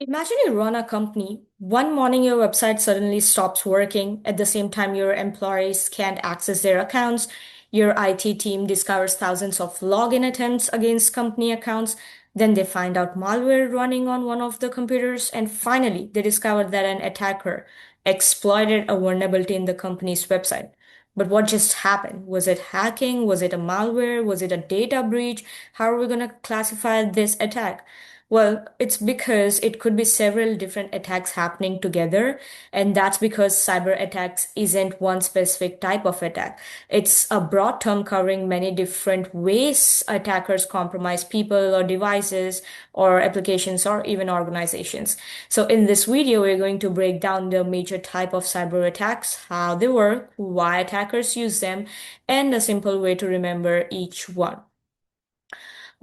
Imagine you run a company. One morning, your website suddenly stops working. At the same time, your employees can't access their accounts. Your IT team discovers thousands of login attempts against company accounts. Then they find out malware running on one of the computers. And finally, they discover that an attacker exploited a vulnerability in the company's website. But what just happened? Was it hacking? Was it a malware? Was it a data breach? How are we going to classify this attack? Well, it's because it could be several different attacks happening together, and that's because cyber attacks isn't one specific type of attack. It's a broad term covering many different ways attackers compromise people or devices or applications or even organizations. So in this video, we're going to break down the major type of cyber attacks, how they work, why attackers use them, and a simple way to remember each one.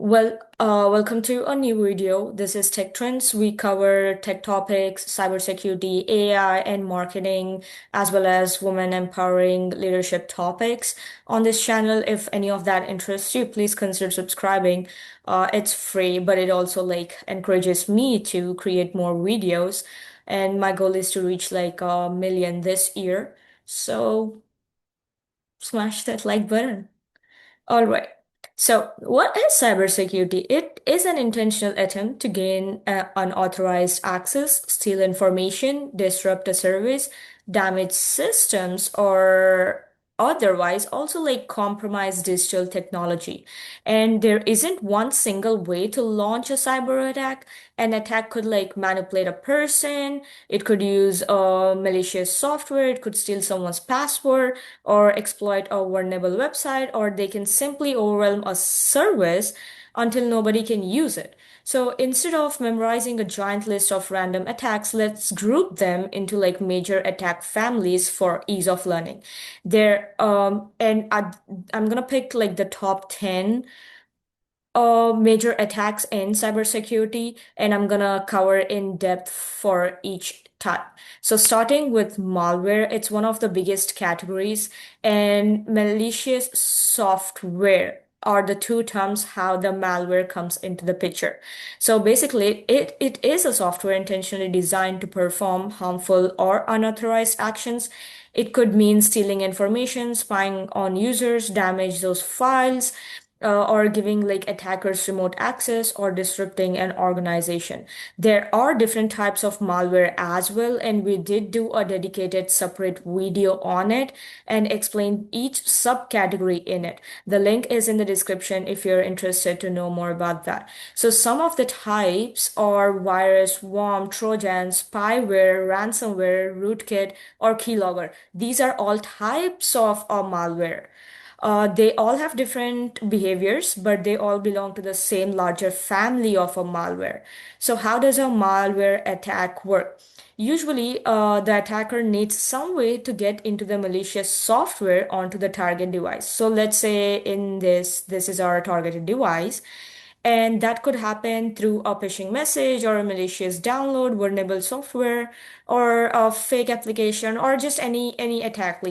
Welcome to a new video. This is Tech Trends. We cover tech topics, cybersecurity, AI, and marketing, as well as women empowering leadership topics. On this channel, if any of that interests you, please consider subscribing. It's free, but it also encourages me to create more videos. And my goal is to reach like 1 million this year. So smash that like button. All right. So, what is cybersecurity? It is an intentional attempt to gain unauthorized access, steal information, disrupt a service, damage systems, or otherwise also compromise digital technology. And there isn't one single way to launch a cyber attack. An attack could manipulate a person, it could use malicious software, it could steal someone's password or exploit a vulnerable website, or they can simply overwhelm a service until nobody can use it. So instead of memorizing a giant list of random attacks, let's group them into major attack families for ease of learning. I'm gonna pick the top 10 major attacks in cybersecurity, and I'm gonna cover in depth for each type. So starting with malware, it's one of the biggest categories, and malicious software are the two terms how the malware comes into the picture. So basically, it is a software intentionally designed to perform harmful or unauthorized actions. It could mean stealing information, spying on users, damage those files, or giving attackers remote access or disrupting an organization. There are different types of malware as well, and we did do a dedicated separate video on it and explain each subcategory in it. The link is in the description if you're interested to know more about that. So some of the types are virus, worm, trojan, spyware, ransomware, rootkit, or keylogger. These are all types of malware. They all have different behaviors, but they all belong to the same larger family of a malware. So, how does a malware attack work? Usually, the attacker needs some way to get into the malicious software onto the target device. So, let's say in this is our targeted device. And that could happen through a phishing message or a malicious download, vulnerable software, or a fake application, or just any attack,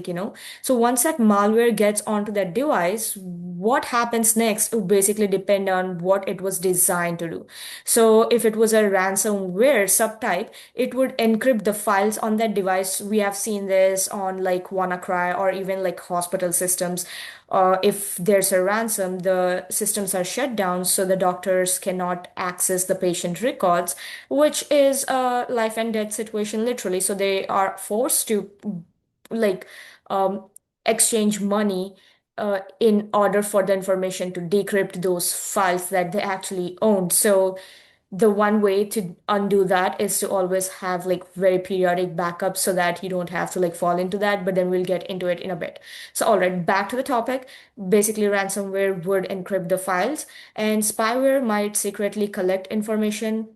So once that malware gets onto that device, what happens next will basically depend on what it was designed to do. So if it was a ransomware subtype, it would encrypt the files on that device. We have seen this on WannaCry or even hospital systems. If there's a ransom, the systems are shut down so the doctors cannot access the patient records, which is a life and death situation, literally. So they are forced to like um, exchange money in order for the information to decrypt those files that they actually owned. So the one way to undo that is to always have very periodic backups so that you don't have to fall into that, but then we'll get into it in a bit. So all right, back to the topic. Basically, ransomware would encrypt the files, and spyware might secretly collect information.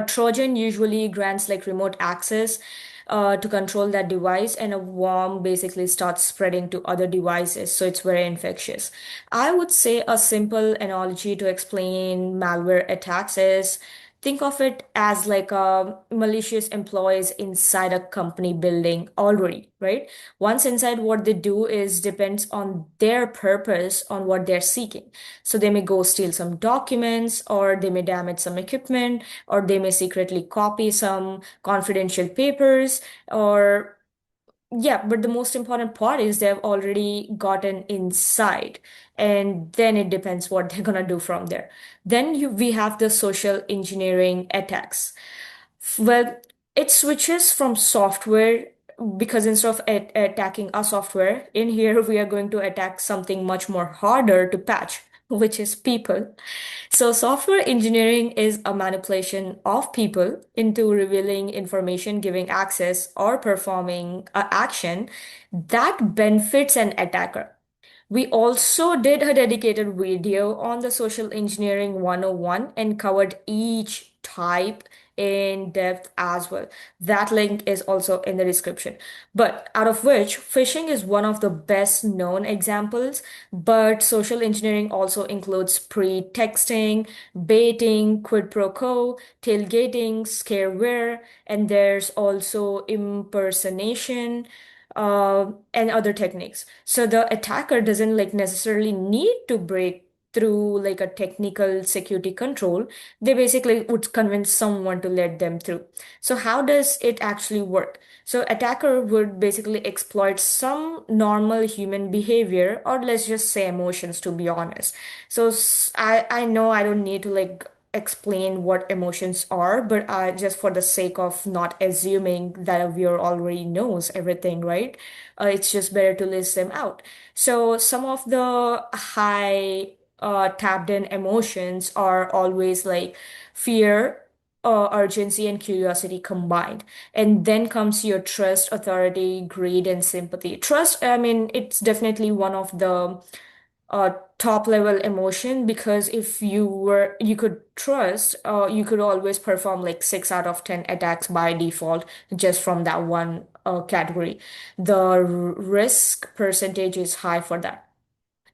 Trojan usually grants remote access to control that device, and a worm basically starts spreading to other devices, so it's very infectious. I would say a simple analogy to explain malware attacks is think of it as like malicious employees inside a company building already, right? Once inside, what they do is depends on their purpose on what they're seeking. So they may go steal some documents, or they may damage some equipment, or they may secretly copy some confidential papers, or yeah, but the most important part is they've already gotten inside, and then it depends what they're gonna do from there. Then we have the social engineering attacks. Well, it switches from software because instead of attacking a software, in here we are going to attack something much more harder to patch, which is people. So, software engineering is a manipulation of people into revealing information, giving access, or performing an action that benefits an attacker. We also did a dedicated video on the social engineering 101 and covered each type in depth as well. That link is also in the description. But out of which, phishing is one of the best known examples, but social engineering also includes pre-texting, baiting, quid pro quo, tailgating, scareware, and there's also impersonation and other techniques. So the attacker doesn't like necessarily need to break through like a technical security control. They basically would convince someone to let them through. So how does it actually work? So attacker would basically exploit some normal human behavior, or let's just say emotions, to be honest. So I know I don't need to like explain what emotions are, but just for the sake of not assuming that a viewer already knows everything, right? It's just better to list them out. So some of the high tapped in emotions are always like fear, urgency, and curiosity combined. And then comes your trust, authority, greed, and sympathy. Trust, I mean, it's definitely one of the top level emotion, because if you could trust, you could always perform like 6 out of 10 attacks by default just from that one category. The risk percentage is high for that.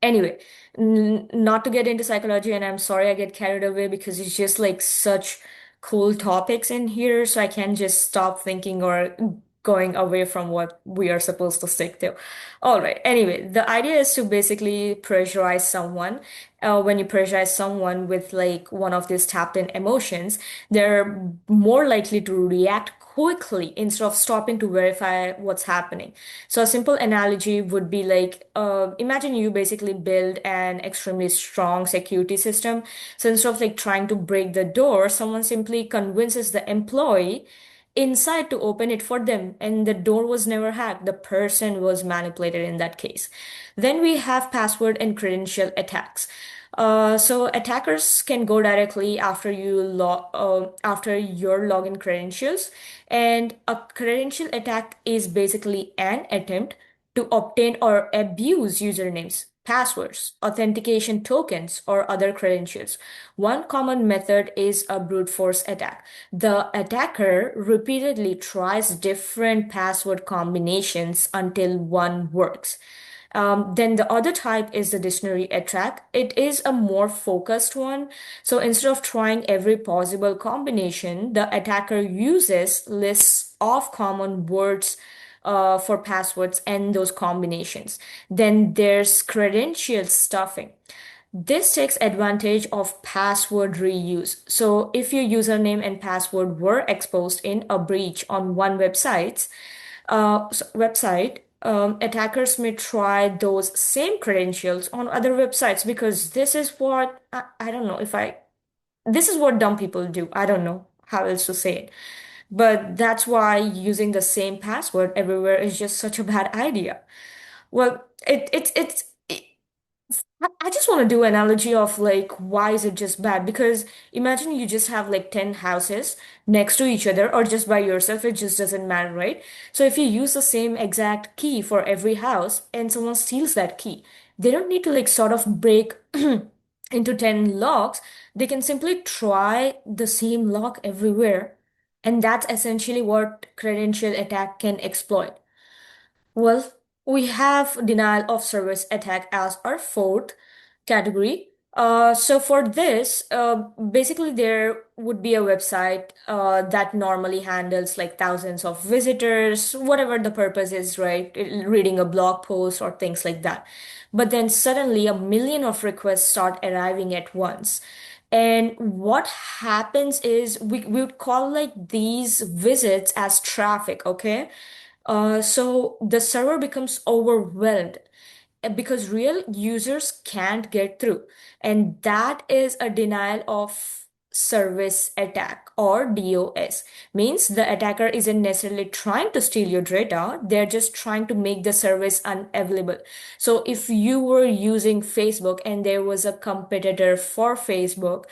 Anyway, not to get into psychology, and I'm sorry I get carried away because it's just like such cool topics in here, so I can't just stop thinking or going away from what we are supposed to stick to. All right. Anyway, the idea is to basically pressurize someone. When you pressurize someone with like one of these tapped in emotions, they're more likely to react quickly instead of stopping to verify what's happening. So a simple analogy would be like, imagine you basically build an extremely strong security system. So instead of like trying to break the door, someone simply convinces the employee inside to open it for them, and the door was never hacked. The person was manipulated in that case. Then we have password and credential attacks. So attackers can go directly after after your login credentials, and a credential attack is basically an attempt to obtain or abuse usernames, passwords, authentication tokens, or other credentials. One common method is a brute force attack. The attacker repeatedly tries different password combinations until one works. Then the other type is the dictionary attack. It is a more focused one. So instead of trying every possible combination, the attacker uses lists of common words for passwords and those combinations. Then there's credential stuffing. This takes advantage of password reuse. So if your username and password were exposed in a breach on one website, attackers may try those same credentials on other websites, because this is what I don't know if I this is what dumb people do. I don't know how else to say it. But that's why using the same password everywhere is just such a bad idea. Well, I just want to do analogy of like why is it just bad? Because imagine you just have like 10 houses next to each other or just by yourself, it just doesn't matter, right? So if you use the same exact key for every house and someone steals that key, they don't need to like sort of break into 10 locks. They can simply try the same lock everywhere. And that's essentially what credential attack can exploit. Well, we have denial of service attack as our fourth category. So for this, basically there would be a website that normally handles like thousands of visitors, whatever the purpose is, right? Reading a blog post or things like that. But then suddenly a million of requests start arriving at once. And what happens is we would call like these visits as traffic, okay? So the server becomes overwhelmed because real users can't get through. And that is a denial of service attack or DOS. Means the attacker isn't necessarily trying to steal your data, they're just trying to make the service unavailable. So if you were using Facebook and there was a competitor for Facebook,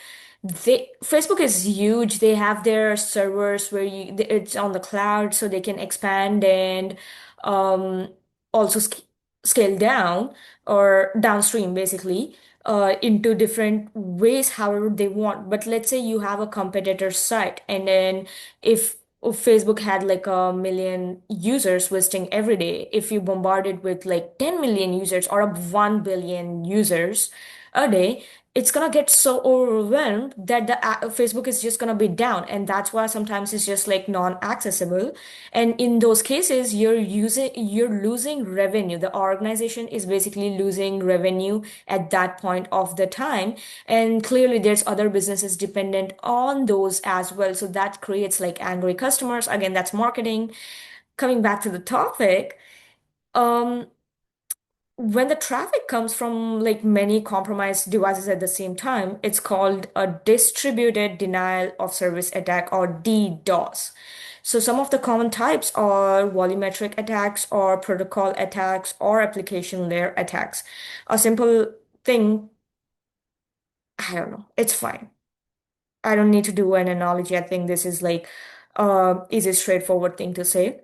Facebook is huge. They have their servers where it's on the cloud so they can expand and um, also scale down or downstream basically into different ways however they want. But let's say you have a competitor site, and then if Facebook had like a million users visiting every day, if you bombarded with like 10 million users or 1 billion users a day, it's gonna get so overwhelmed that the Facebook is just gonna be down, and that's why sometimes it's just like non-accessible. And in those cases, you're losing revenue. The organization is basically losing revenue at that point of the time, and clearly there's other businesses dependent on those as well. So that creates like angry customers. Again, that's marketing. Coming back to the topic. Um, when the traffic comes from like many compromised devices at the same time, it's called a distributed denial of service attack or DDoS. So some of the common types are volumetric attacks or protocol attacks or application layer attacks. A simple thing, I don't know, it's fine. I don't need to do an analogy. I think this is like is a straightforward thing to say.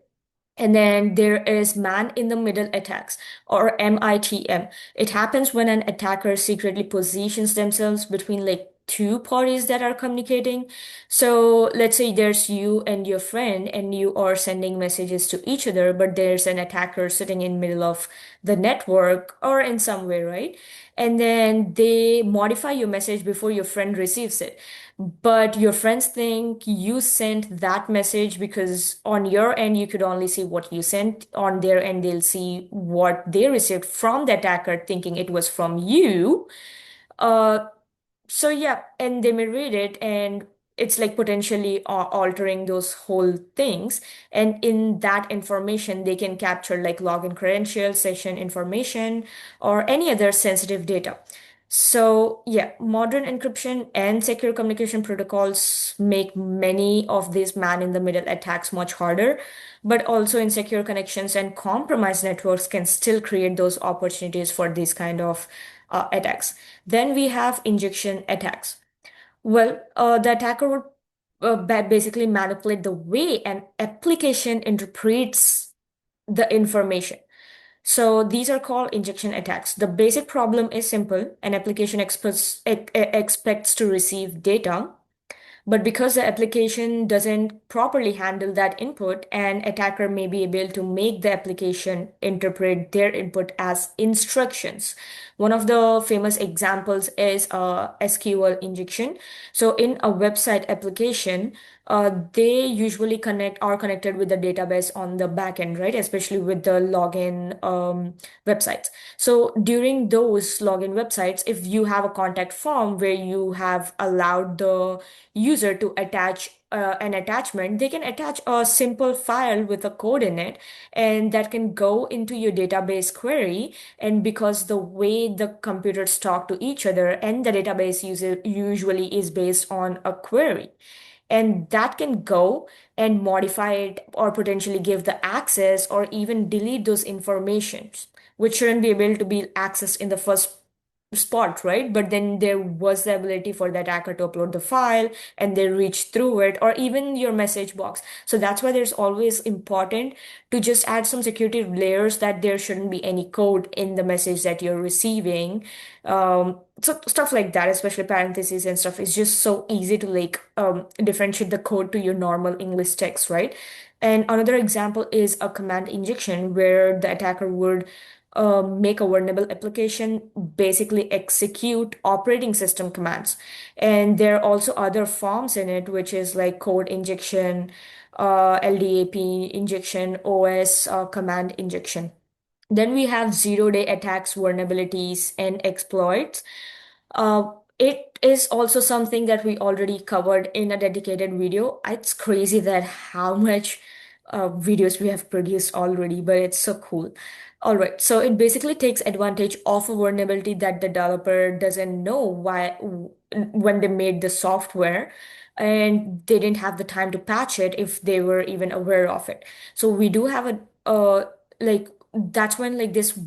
And then there is man in the middle attacks or MITM. It happens when an attacker secretly positions themselves between like two parties that are communicating. So let's say there's you and your friend and you are sending messages to each other, but there's an attacker sitting in middle of the network or in some way, right? And then they modify your message before your friend receives it. But your friends think you sent that message because on your end, you could only see what you sent. On their end, they'll see what they received from the attacker, thinking it was from you. Uh, so yeah, and they may read it and it's like potentially altering those whole things. And in that information, they can capture like login credentials, session information, or any other sensitive data. So yeah, modern encryption and secure communication protocols make many of these man-in-the-middle attacks much harder, but also insecure connections and compromised networks can still create those opportunities for these kind of attacks. Then we have injection attacks. Well, the attacker would basically manipulate the way an application interprets the information. So these are called injection attacks. The basic problem is simple. An application expects to receive data, but because the application doesn't properly handle that input, an attacker may be able to make the application interpret their input as instructions. One of the famous examples is SQL injection. So in a website application, they usually are connected with the database on the backend, right? Especially with the login websites. So during those login websites, if you have a contact form where you have allowed the user to attach an attachment, they can attach a simple file with a code in it, and that can go into your database query. And because the way the computers talk to each other and the database user usually is based on a query, and that can go and modify it or potentially give the access or even delete those informations which shouldn't be able to be accessed in the first spot, right? But then there was the ability for the attacker to upload the file and they reach through it, or even your message box. So that's why there's always important to just add some security layers that there shouldn't be any code in the message that you're receiving. So stuff like that, especially parentheses and stuff, is just so easy to like differentiate the code to your normal English text, right? And another example is a command injection where the attacker would make a vulnerable application basically execute operating system commands. And there are also other forms in it, which is like code injection, LDAP injection, OS command injection. Then we have zero-day attacks, vulnerabilities, and exploits. It is also something that we already covered in a dedicated video. It's crazy that how much videos we have produced already, but it's so cool. All right, so it basically takes advantage of a vulnerability that the developer doesn't know why when they made the software, and they didn't have the time to patch it if they were even aware of it. So we do have a like that's when like this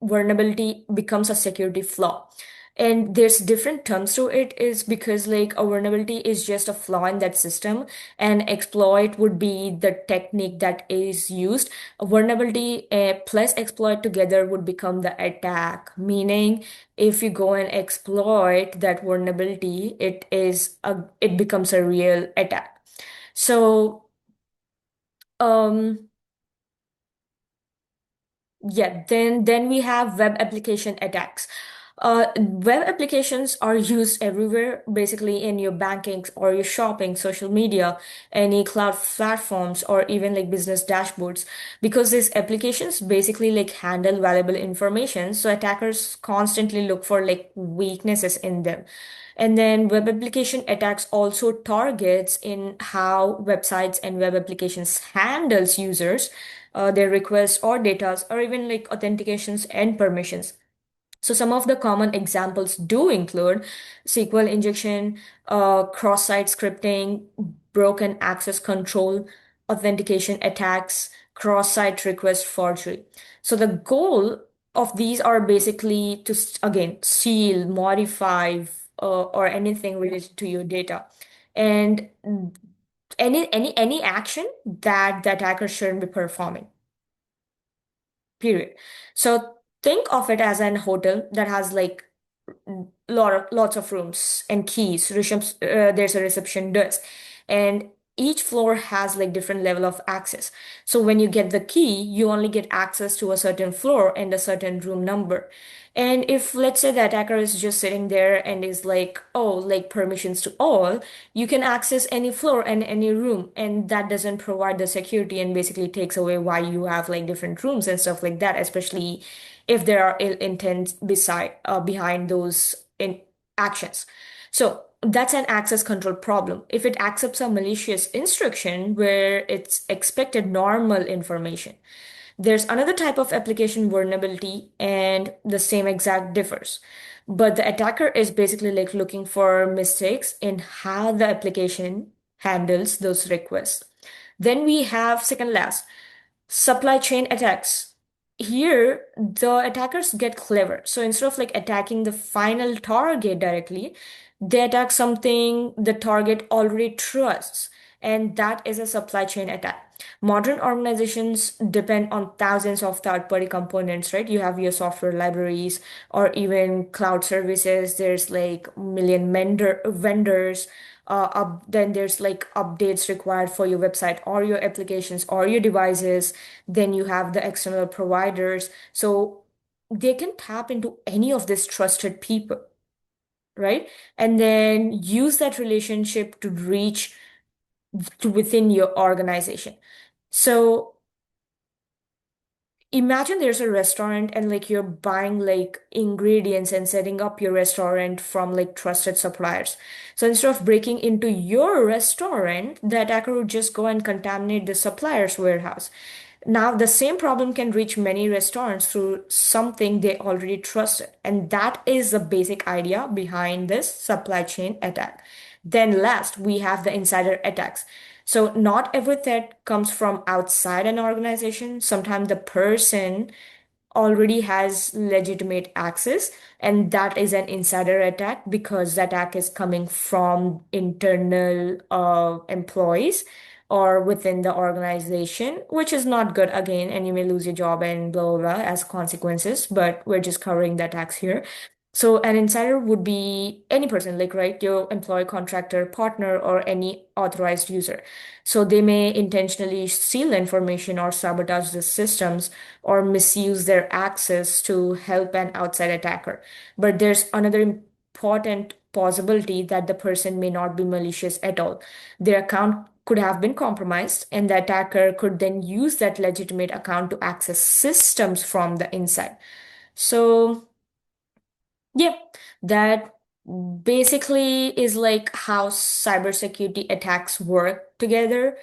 vulnerability becomes a security flaw. And there's different terms to it is because like a vulnerability is just a flaw in that system, and exploit would be the technique that is used. A vulnerability plus exploit together would become the attack, meaning if you go and exploit that vulnerability, it becomes a real attack. So um yeah, then we have web application attacks. Web applications are used everywhere, basically in your banking or your shopping, social media, any cloud platforms, or even like business dashboards, because these applications basically like handle valuable information. So attackers constantly look for like weaknesses in them. And then web application attacks also targets in how websites and web applications handles users, their requests or data, or even like authentications and permissions. So some of the common examples do include SQL injection, cross-site scripting, broken access control, authentication attacks, cross-site request forgery. So the goal of these are basically to again seal, modify, or anything related to your data, and any action that the attacker shouldn't be performing. Period. So think of it as an hotel that has like lots of rooms and keys. There's a reception desk, and each floor has like different level of access. So when you get the key, you only get access to a certain floor and a certain room number. And if let's say the attacker is just sitting there and is like, oh, like permissions to all, you can access any floor and any room, and that doesn't provide the security and basically takes away why you have like different rooms and stuff like that, especially if there are ill intent behind those actions. So that's an access control problem. If it accepts a malicious instruction where it's expected normal information. There's another type of application vulnerability, and the same exact differs. But the attacker is basically like looking for mistakes in how the application handles those requests. Then we have second last, supply chain attacks. Here, the attackers get clever. So instead of like attacking the final target directly, they attack something the target already trusts, and that is a supply chain attack. Modern organizations depend on thousands of third-party components, right? You have your software libraries or even cloud services. There's like million vendors. Then there's like updates required for your website or your applications or your devices. Then you have the external providers. So they can tap into any of these trusted people, right? And then use that relationship to reach to within your organization. So imagine there's a restaurant and like you're buying like ingredients and setting up your restaurant from like trusted suppliers. So instead of breaking into your restaurant, the attacker would just go and contaminate the supplier's warehouse. Now, the same problem can reach many restaurants through something they already trusted. And that is the basic idea behind this supply chain attack. Then, last, we have the insider attacks. So, not every threat comes from outside an organization. Sometimes the person already has legitimate access, and that is an insider attack because the attack is coming from internal employees or within the organization, which is not good again, and you may lose your job and blah blah blah as consequences, but we're just covering the attacks here. So an insider would be any person, like, right, your employee, contractor, partner, or any authorized user. So they may intentionally steal information or sabotage the systems or misuse their access to help an outside attacker. But there's another important possibility that the person may not be malicious at all. Their account could have been compromised, and the attacker could then use that legitimate account to access systems from the inside. So, yeah, that basically is like how cybersecurity attacks work together.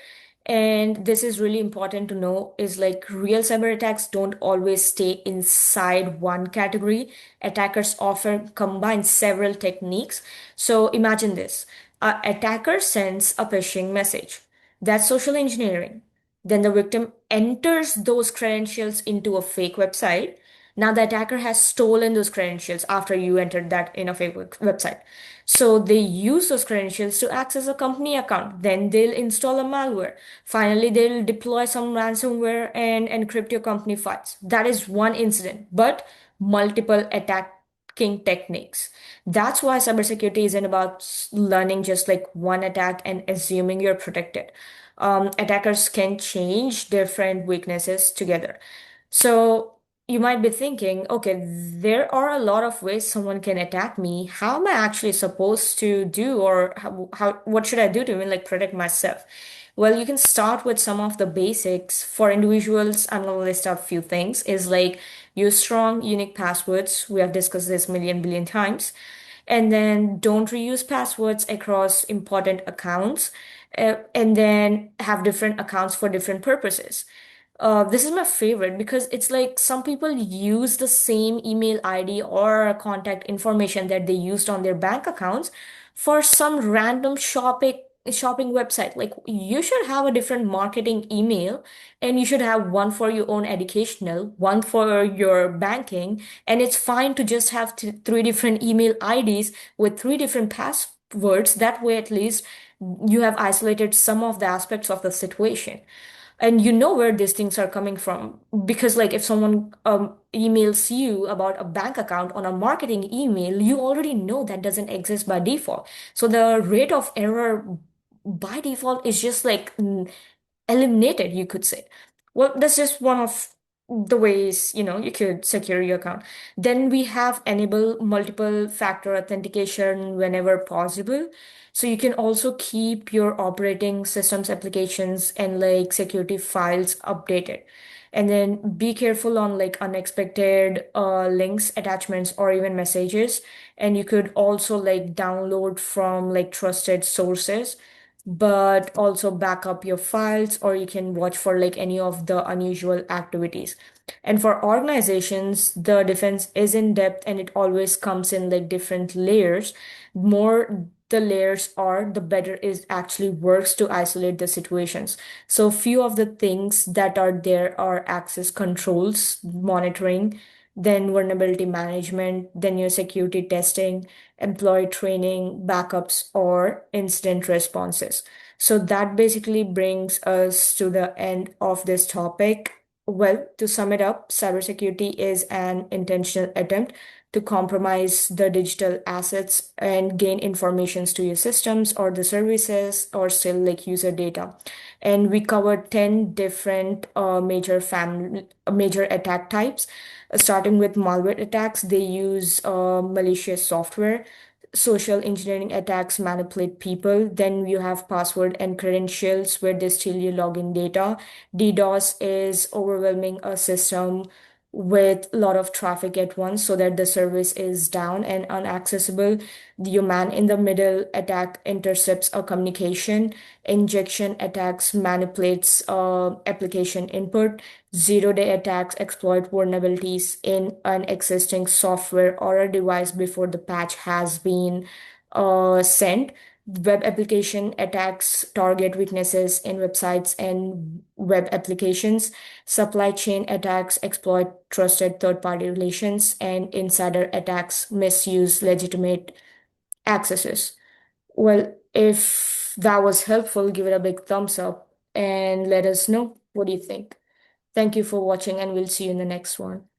And this is really important to know is like real cyber attacks don't always stay inside one category. Attackers often combine several techniques. So imagine this. A attacker sends a phishing message. That's social engineering. Then the victim enters those credentials into a fake website. Now the attacker has stolen those credentials after you entered that in a fake website. So they use those credentials to access a company account. Then they'll install a malware. Finally, they'll deploy some ransomware and encrypt your company files. That is one incident, but multiple attacking techniques. That's why cybersecurity isn't about learning just like one attack and assuming you're protected. Attackers can change different weaknesses together. So you might be thinking, okay, there are a lot of ways someone can attack me. How am I actually supposed to do, or what should I do to even like protect myself? Well, you can start with some of the basics. For individuals, I'm gonna list out a few things. Is like use strong, unique passwords. We have discussed this million billion times. And then don't reuse passwords across important accounts. And then have different accounts for different purposes. This is my favorite because it's like some people use the same email ID or contact information that they used on their bank accounts for some random shopping website. Like you should have a different marketing email and you should have one for your own educational, one for your banking, and it's fine to just have three different email IDs with three different passwords. That way, at least you have isolated some of the aspects of the situation and you know where these things are coming from because like if someone emails you about a bank account on a marketing email, you already know that doesn't exist by default, so the rate of error by default is just like eliminated, you could say. Well, that's just one of the ways, you could secure your account. Then we have enable multiple factor authentication whenever possible. So you can also keep your operating systems applications and like security files updated. And then be careful on like unexpected links, attachments, or even messages. And you could also like download from like trusted sources, but also back up your files, or you can watch for like any of the unusual activities. And for organizations, the defense is in depth and it always comes in like different layers. More the layers are, the better it actually works to isolate the situations. So few of the things that are there are access controls, monitoring, then vulnerability management, then your security testing, employee training, backups, or incident responses. So that basically brings us to the end of this topic. Well, to sum it up, cybersecurity is an intentional attempt to compromise the digital assets and gain informations to your systems or the services or still like user data. And we covered 10 different major attack types. Starting with malware attacks, they use malicious software. Social engineering attacks manipulate people. Then you have password and credentials where they steal your login data. DDoS is overwhelming a system with a lot of traffic at once so that the service is down and unaccessible. The man in the middle attack intercepts a communication. Injection attacks manipulates application input. Zero-day attacks exploit vulnerabilities in an existing software or a device before the patch has been sent. Web application attacks target weaknesses in websites and web applications. Supply chain attacks exploit trusted third-party relations, and insider attacks misuse legitimate accesses. Well, if that was helpful, give it a big thumbs up and let us know what do you think. Thank you for watching, and we'll see you in the next one.